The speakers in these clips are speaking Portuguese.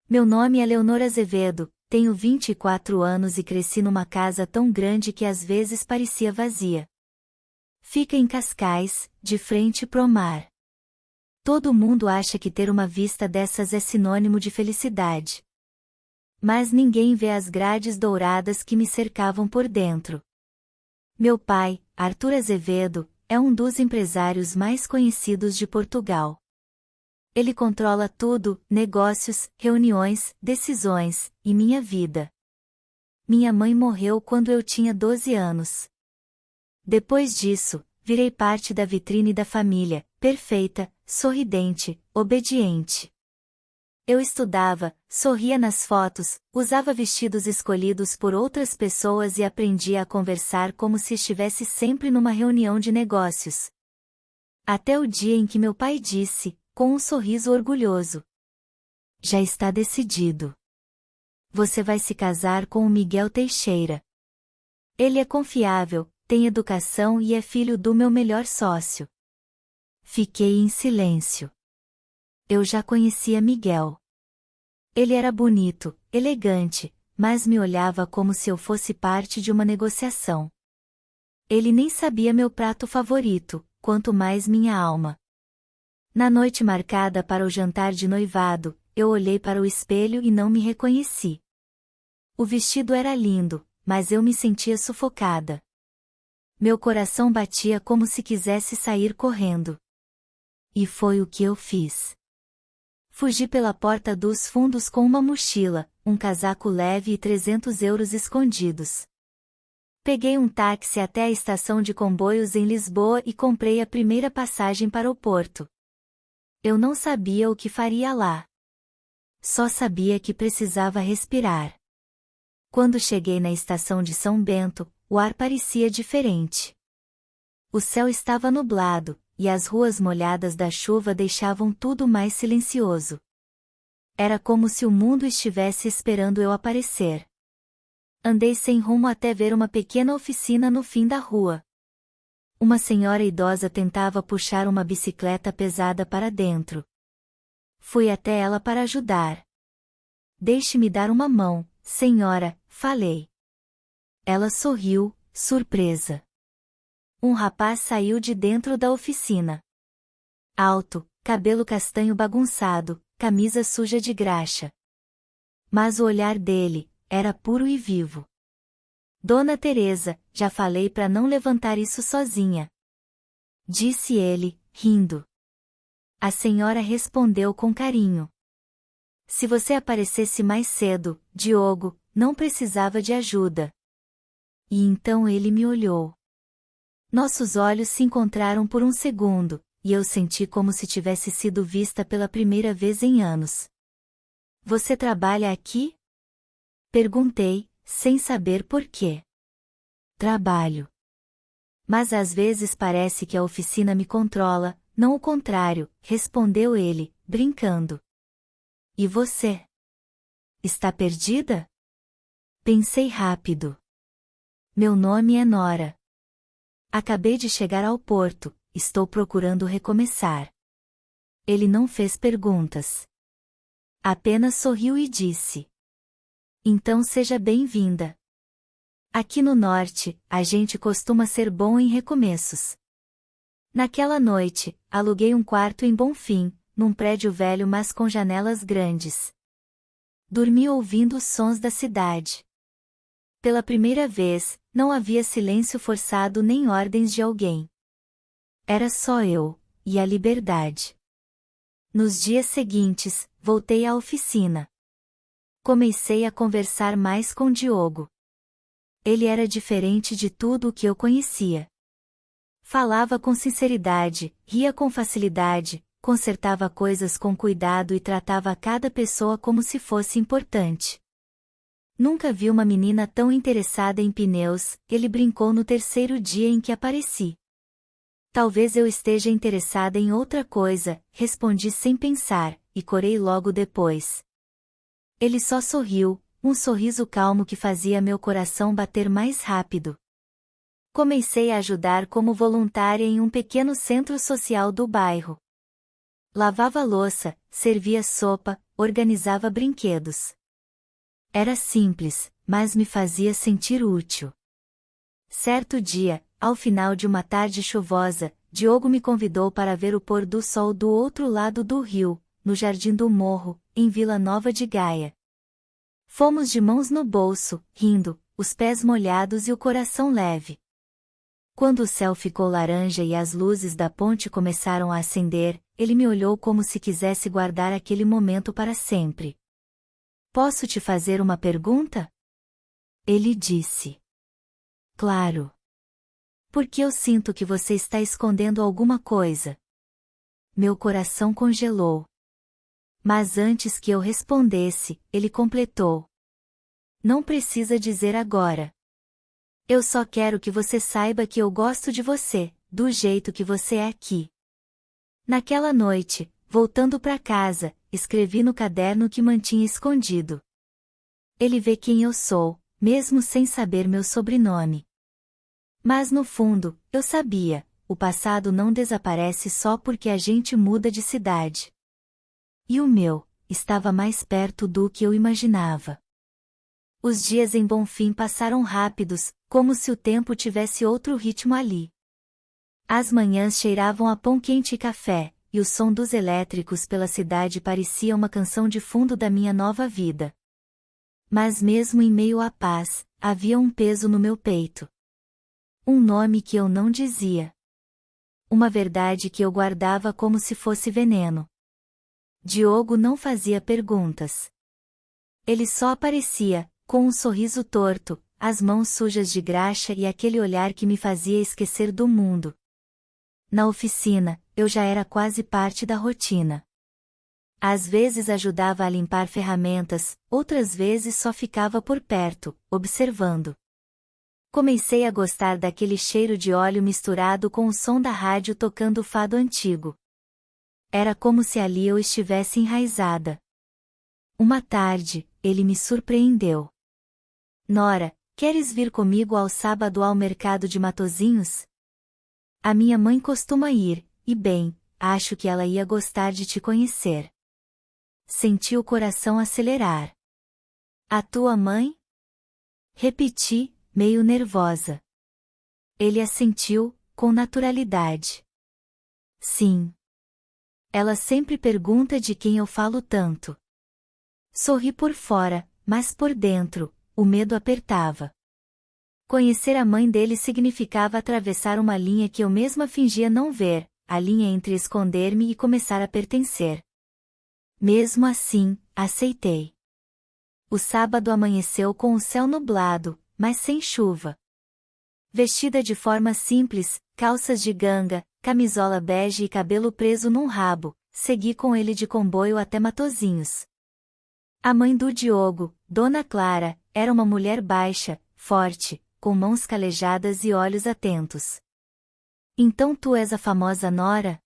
Meu nome é Leonor Azevedo, tenho 24 anos e cresci numa casa tão grande que às vezes parecia vazia. Fica em Cascais, de frente pro mar. Todo mundo acha que ter uma vista dessas é sinônimo de felicidade. Mas ninguém vê as grades douradas que me cercavam por dentro. Meu pai, Arthur Azevedo, é um dos empresários mais conhecidos de Portugal. Ele controla tudo, negócios, reuniões, decisões, e minha vida. Minha mãe morreu quando eu tinha 12 anos. Depois disso, virei parte da vitrine da família, perfeita, sorridente, obediente. Eu estudava, sorria nas fotos, usava vestidos escolhidos por outras pessoas e aprendia a conversar como se estivesse sempre numa reunião de negócios. Até o dia em que meu pai disse, com um sorriso orgulhoso: "Já está decidido. Você vai se casar com o Miguel Teixeira. Ele é confiável, tem educação e é filho do meu melhor sócio." Fiquei em silêncio. Eu já conhecia Miguel. Ele era bonito, elegante, mas me olhava como se eu fosse parte de uma negociação. Ele nem sabia meu prato favorito, quanto mais minha alma. Na noite marcada para o jantar de noivado, eu olhei para o espelho e não me reconheci. O vestido era lindo, mas eu me sentia sufocada. Meu coração batia como se quisesse sair correndo. E foi o que eu fiz. Fugi pela porta dos fundos com uma mochila, um casaco leve e 300 euros escondidos. Peguei um táxi até a estação de comboios em Lisboa e comprei a primeira passagem para o Porto. Eu não sabia o que faria lá. Só sabia que precisava respirar. Quando cheguei na estação de São Bento, o ar parecia diferente. O céu estava nublado, e as ruas molhadas da chuva deixavam tudo mais silencioso. Era como se o mundo estivesse esperando eu aparecer. Andei sem rumo até ver uma pequena oficina no fim da rua. Uma senhora idosa tentava puxar uma bicicleta pesada para dentro. Fui até ela para ajudar. "Deixe-me dar uma mão, senhora", falei. Ela sorriu, surpresa. Um rapaz saiu de dentro da oficina. Alto, cabelo castanho bagunçado, camisa suja de graxa. Mas o olhar dele era puro e vivo. "Dona Teresa, já falei para não levantar isso sozinha", disse ele, rindo. A senhora respondeu com carinho: "Se você aparecesse mais cedo, Diogo, não precisava de ajuda." E então ele me olhou. Nossos olhos se encontraram por um segundo, e eu senti como se tivesse sido vista pela primeira vez em anos. "Você trabalha aqui?" Perguntei, sem saber por quê. "Trabalho. Mas às vezes parece que a oficina me controla, não o contrário", respondeu ele, brincando. "E você? Está perdida?" Pensei rápido. "Meu nome é Nora. Acabei de chegar ao Porto, estou procurando recomeçar." Ele não fez perguntas. Apenas sorriu e disse: "Então seja bem-vinda. Aqui no Norte, a gente costuma ser bom em recomeços." Naquela noite, aluguei um quarto em Bonfim, num prédio velho mas com janelas grandes. Dormi ouvindo os sons da cidade. Pela primeira vez, não havia silêncio forçado nem ordens de alguém. Era só eu, e a liberdade. Nos dias seguintes, voltei à oficina. Comecei a conversar mais com Diogo. Ele era diferente de tudo o que eu conhecia. Falava com sinceridade, ria com facilidade, consertava coisas com cuidado e tratava cada pessoa como se fosse importante. Nunca vi uma menina tão interessada em pneus, ele brincou no terceiro dia em que apareci. "Talvez eu esteja interessada em outra coisa", respondi sem pensar, e corei logo depois. Ele só sorriu, um sorriso calmo que fazia meu coração bater mais rápido. Comecei a ajudar como voluntária em um pequeno centro social do bairro. Lavava louça, servia sopa, organizava brinquedos. Era simples, mas me fazia sentir útil. Certo dia, ao final de uma tarde chuvosa, Diogo me convidou para ver o pôr do sol do outro lado do rio, no Jardim do Morro, em Vila Nova de Gaia. Fomos de mãos no bolso, rindo, os pés molhados e o coração leve. Quando o céu ficou laranja e as luzes da ponte começaram a acender, ele me olhou como se quisesse guardar aquele momento para sempre. Posso te fazer uma pergunta? Ele disse. Claro. Porque eu sinto que você está escondendo alguma coisa. Meu coração congelou. Mas antes que eu respondesse, ele completou. Não precisa dizer agora. Eu só quero que você saiba que eu gosto de você, do jeito que você é aqui. Naquela noite, voltando para casa, escrevi no caderno que mantinha escondido. Ele vê quem eu sou, mesmo sem saber meu sobrenome. Mas no fundo, eu sabia, o passado não desaparece só porque a gente muda de cidade. E o meu, estava mais perto do que eu imaginava. Os dias em Bonfim passaram rápidos, como se o tempo tivesse outro ritmo ali. As manhãs cheiravam a pão quente e café, e o som dos elétricos pela cidade parecia uma canção de fundo da minha nova vida. Mas mesmo em meio à paz, havia um peso no meu peito. Um nome que eu não dizia. Uma verdade que eu guardava como se fosse veneno. Diogo não fazia perguntas. Ele só aparecia, com um sorriso torto, as mãos sujas de graxa e aquele olhar que me fazia esquecer do mundo. Na oficina, eu já era quase parte da rotina. Às vezes ajudava a limpar ferramentas, outras vezes só ficava por perto, observando. Comecei a gostar daquele cheiro de óleo misturado com o som da rádio tocando o fado antigo. Era como se ali eu estivesse enraizada. Uma tarde, ele me surpreendeu. Nora, queres vir comigo ao sábado ao mercado de Matozinhos? A minha mãe costuma ir, e bem, acho que ela ia gostar de te conhecer. Senti o coração acelerar. A tua mãe? Repeti, meio nervosa. Ele assentiu, com naturalidade. Sim. Ela sempre pergunta de quem eu falo tanto. Sorri por fora, mas por dentro, o medo apertava. Conhecer a mãe dele significava atravessar uma linha que eu mesma fingia não ver, a linha entre esconder-me e começar a pertencer. Mesmo assim, aceitei. O sábado amanheceu com o céu nublado, mas sem chuva. Vestida de forma simples, calças de ganga, camisola bege e cabelo preso num rabo, segui com ele de comboio até Matozinhos. A mãe do Diogo, Dona Clara, era uma mulher baixa, forte, com mãos calejadas e olhos atentos. Então tu és a famosa Nora?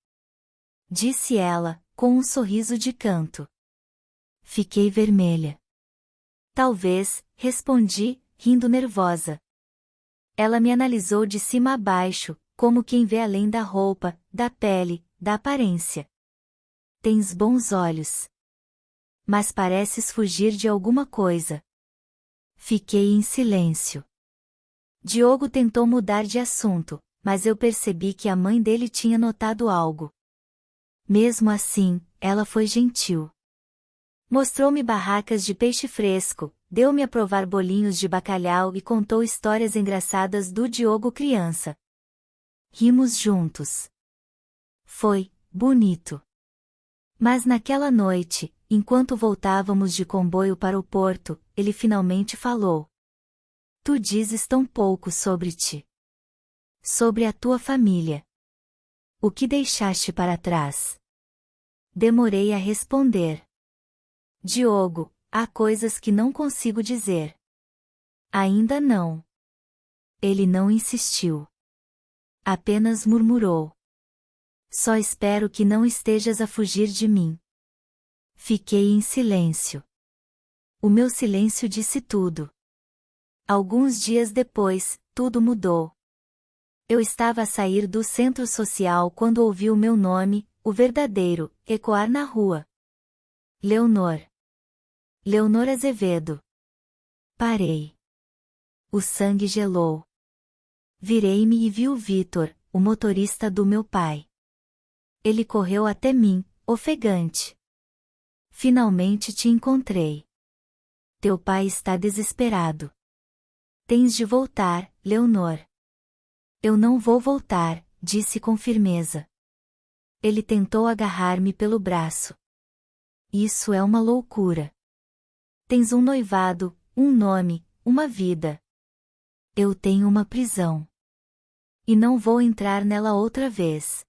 Disse ela, com um sorriso de canto. Fiquei vermelha. Talvez, respondi, rindo nervosa. Ela me analisou de cima a baixo, como quem vê além da roupa, da pele, da aparência. Tens bons olhos. Mas pareces fugir de alguma coisa. Fiquei em silêncio. Diogo tentou mudar de assunto, mas eu percebi que a mãe dele tinha notado algo. Mesmo assim, ela foi gentil. Mostrou-me barracas de peixe fresco, deu-me a provar bolinhos de bacalhau e contou histórias engraçadas do Diogo criança. Rimos juntos. Foi bonito. Mas naquela noite, enquanto voltávamos de comboio para o porto, ele finalmente falou. Tu dizes tão pouco sobre ti. Sobre a tua família. O que deixaste para trás? Demorei a responder. Diogo, há coisas que não consigo dizer. Ainda não. Ele não insistiu. Apenas murmurou. Só espero que não estejas a fugir de mim. Fiquei em silêncio. O meu silêncio disse tudo. Alguns dias depois, tudo mudou. Eu estava a sair do centro social quando ouvi o meu nome, o verdadeiro, ecoar na rua. Leonor. Leonor Azevedo. Parei. O sangue gelou. Virei-me e vi o Vitor, o motorista do meu pai. Ele correu até mim, ofegante. Finalmente te encontrei. Teu pai está desesperado. Tens de voltar, Leonor. Eu não vou voltar, disse com firmeza. Ele tentou agarrar-me pelo braço. Isso é uma loucura. Tens um noivado, um nome, uma vida. Eu tenho uma prisão. E não vou entrar nela outra vez.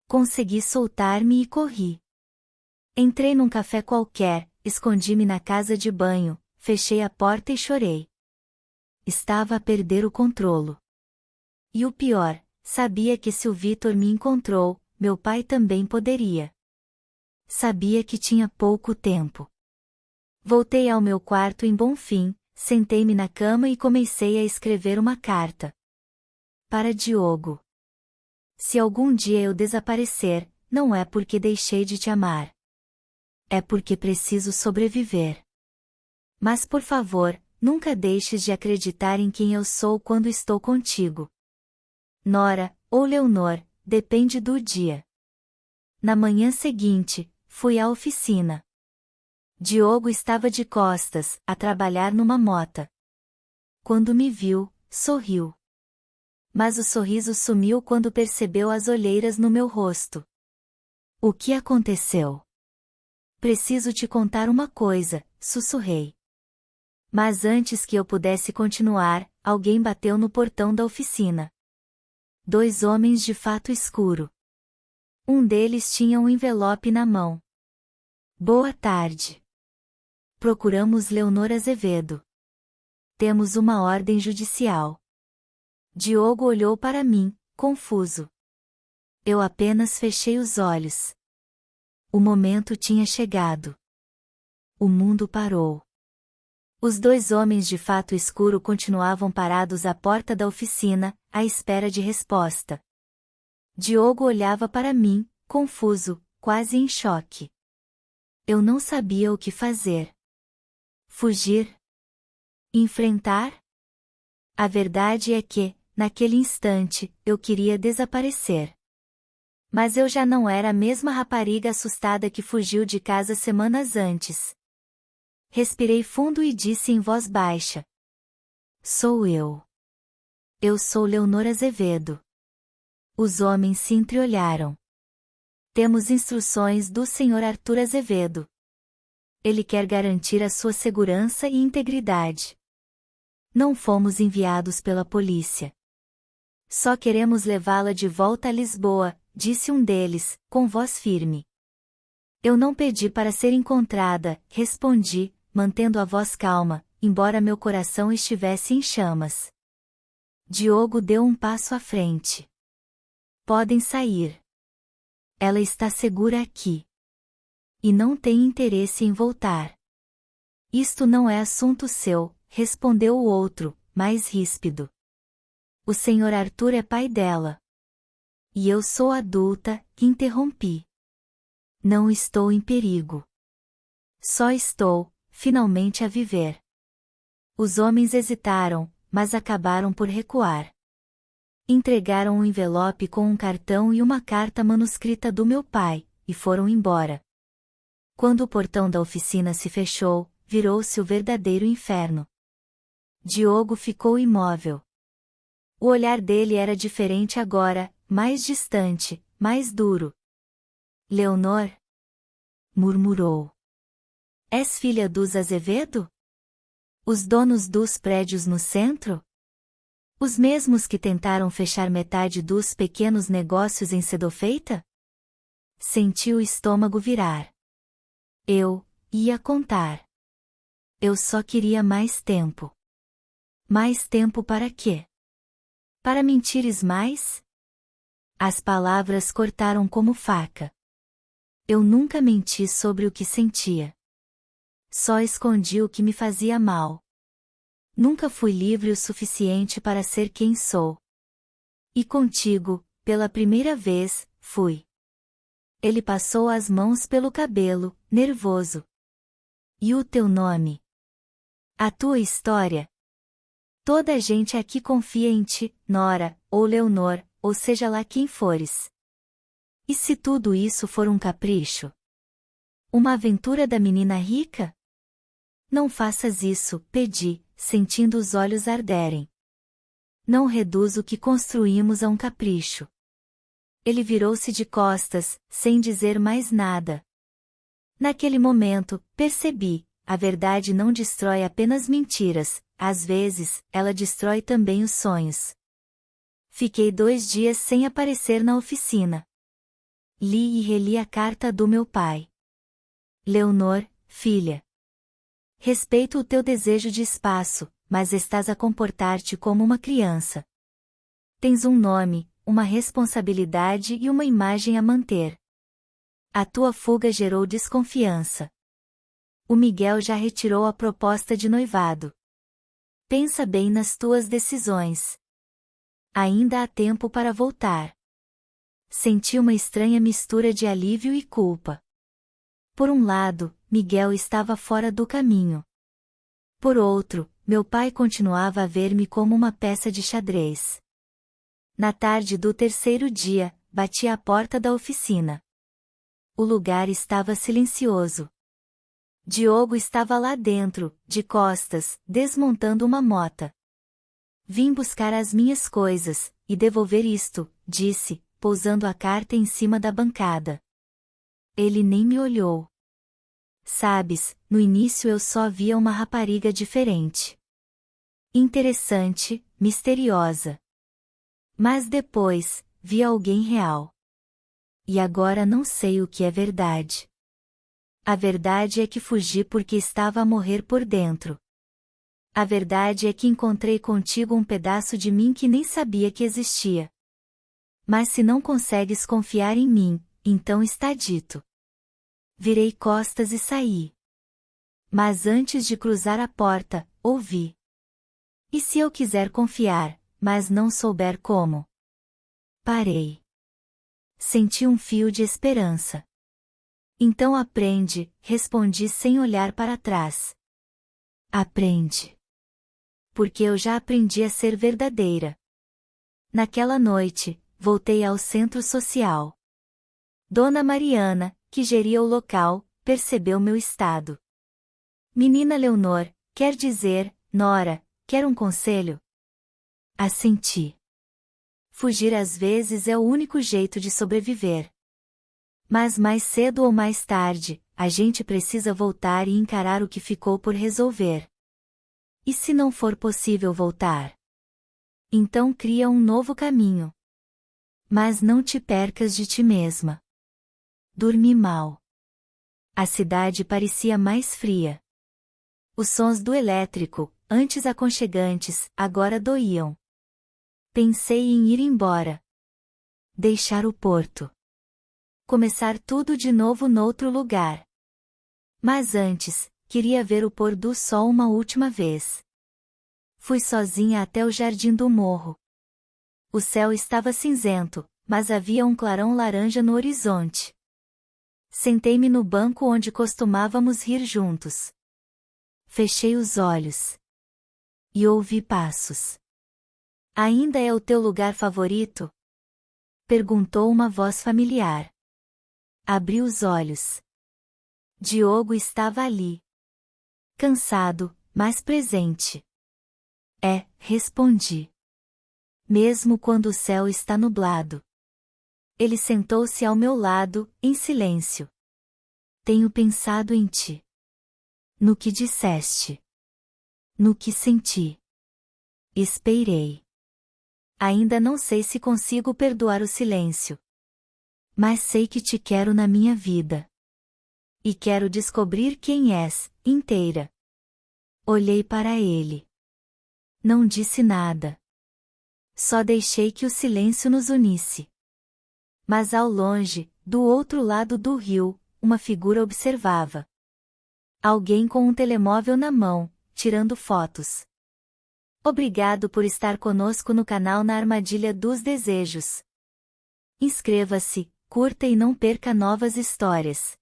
Consegui soltar-me e corri. Entrei num café qualquer, escondi-me na casa de banho, fechei a porta e chorei. Estava a perder o controlo. E o pior, sabia que se o Vitor me encontrou, meu pai também poderia. Sabia que tinha pouco tempo. Voltei ao meu quarto em Bonfim, sentei-me na cama e comecei a escrever uma carta. Para Diogo. Se algum dia eu desaparecer, não é porque deixei de te amar. É porque preciso sobreviver. Mas por favor, nunca deixes de acreditar em quem eu sou quando estou contigo. Nora, ou Leonor, depende do dia. Na manhã seguinte, fui à oficina. Diogo estava de costas, a trabalhar numa mota. Quando me viu, sorriu. Mas o sorriso sumiu quando percebeu as olheiras no meu rosto. O que aconteceu? Preciso te contar uma coisa, sussurrei. Mas antes que eu pudesse continuar, alguém bateu no portão da oficina. 2 homens de fato escuro. Um deles tinha um envelope na mão. Boa tarde. Procuramos Leonor Azevedo. Temos uma ordem judicial. Diogo olhou para mim, confuso. Eu apenas fechei os olhos. O momento tinha chegado. O mundo parou. Os 2 homens de fato escuro continuavam parados à porta da oficina, à espera de resposta. Diogo olhava para mim, confuso, quase em choque. Eu não sabia o que fazer. Fugir? Enfrentar? A verdade é que, naquele instante, eu queria desaparecer. Mas eu já não era a mesma rapariga assustada que fugiu de casa semanas antes. Respirei fundo e disse em voz baixa. Sou eu. Eu sou Leonor Azevedo. Os homens se entreolharam. Temos instruções do Sr. Arthur Azevedo. Ele quer garantir a sua segurança e integridade. Não fomos enviados pela polícia. Só queremos levá-la de volta a Lisboa, disse um deles, com voz firme. Eu não pedi para ser encontrada, respondi, mantendo a voz calma, embora meu coração estivesse em chamas. Diogo deu um passo à frente. Podem sair. Ela está segura aqui. E não tem interesse em voltar. Isto não é assunto seu, respondeu o outro, mais ríspido. O Sr. Arthur é pai dela. E eu sou adulta, interrompi. Não estou em perigo. Só estou, finalmente a viver. Os homens hesitaram, mas acabaram por recuar. Entregaram um envelope com um cartão e uma carta manuscrita do meu pai, e foram embora. Quando o portão da oficina se fechou, virou-se o verdadeiro inferno. Diogo ficou imóvel. O olhar dele era diferente agora, mais distante, mais duro. Leonor? Murmurou. És filha dos Azevedo? Os donos dos prédios no centro? Os mesmos que tentaram fechar metade dos pequenos negócios em Sedofeita? Senti o estômago virar. Eu ia contar. Eu só queria mais tempo. Mais tempo para quê? Para mentires mais? As palavras cortaram como faca. Eu nunca menti sobre o que sentia. Só escondi o que me fazia mal. Nunca fui livre o suficiente para ser quem sou. E contigo, pela primeira vez, fui. Ele passou as mãos pelo cabelo, nervoso. E o teu nome? A tua história? Toda a gente aqui confia em ti, Nora, ou Leonor, ou seja lá quem fores. E se tudo isso for um capricho? Uma aventura da menina rica? Não faças isso, pedi, sentindo os olhos arderem. Não reduz o que construímos a um capricho. Ele virou-se de costas, sem dizer mais nada. Naquele momento, percebi, a verdade não destrói apenas mentiras, às vezes, ela destrói também os sonhos. Fiquei 2 dias sem aparecer na oficina. Li e reli a carta do meu pai. Leonor, filha. Respeito o teu desejo de espaço, mas estás a comportar-te como uma criança. Tens um nome, uma responsabilidade e uma imagem a manter. A tua fuga gerou desconfiança. O Miguel já retirou a proposta de noivado. Pensa bem nas tuas decisões. Ainda há tempo para voltar. Senti uma estranha mistura de alívio e culpa. Por um lado, Miguel estava fora do caminho. Por outro, meu pai continuava a ver-me como uma peça de xadrez. Na tarde do 3º dia, bati à porta da oficina. O lugar estava silencioso. Diogo estava lá dentro, de costas, desmontando uma mota. Vim buscar as minhas coisas, e devolver isto, disse, pousando a carta em cima da bancada. Ele nem me olhou. Sabes, no início eu só via uma rapariga diferente. Interessante, misteriosa. Mas depois, vi alguém real. E agora não sei o que é verdade. A verdade é que fugi porque estava a morrer por dentro. A verdade é que encontrei contigo um pedaço de mim que nem sabia que existia. Mas se não consegues confiar em mim, então está dito. Virei costas e saí. Mas antes de cruzar a porta, ouvi. E se eu quiser confiar, mas não souber como? Parei. Senti um fio de esperança. Então aprende, respondi sem olhar para trás. Aprende. Porque eu já aprendi a ser verdadeira. Naquela noite, voltei ao centro social. Dona Mariana, que geria o local, percebeu meu estado. Menina Leonor, quer dizer, Nora, quer um conselho? Assenti. Fugir às vezes é o único jeito de sobreviver. Mas mais cedo ou mais tarde, a gente precisa voltar e encarar o que ficou por resolver. E se não for possível voltar? Então cria um novo caminho. Mas não te percas de ti mesma. Dormi mal. A cidade parecia mais fria. Os sons do elétrico, antes aconchegantes, agora doíam. Pensei em ir embora. Deixar o porto. Começar tudo de novo noutro lugar. Mas antes, queria ver o pôr do sol uma última vez. Fui sozinha até o jardim do morro. O céu estava cinzento, mas havia um clarão laranja no horizonte. Sentei-me no banco onde costumávamos rir juntos. Fechei os olhos. E ouvi passos. Ainda é o teu lugar favorito? Perguntou uma voz familiar. Abri os olhos. Diogo estava ali. Cansado, mas presente. Respondi. Mesmo quando o céu está nublado. Ele sentou-se ao meu lado, em silêncio. Tenho pensado em ti. No que disseste. No que senti. Esperei. Ainda não sei se consigo perdoar o silêncio. Mas sei que te quero na minha vida. E quero descobrir quem és, inteira. Olhei para ele. Não disse nada. Só deixei que o silêncio nos unisse. Mas ao longe, do outro lado do rio, uma figura observava. Alguém com um telemóvel na mão, tirando fotos. Obrigado por estar conosco no canal Na Armadilha dos Desejos. Inscreva-se, Curta e não perca novas histórias.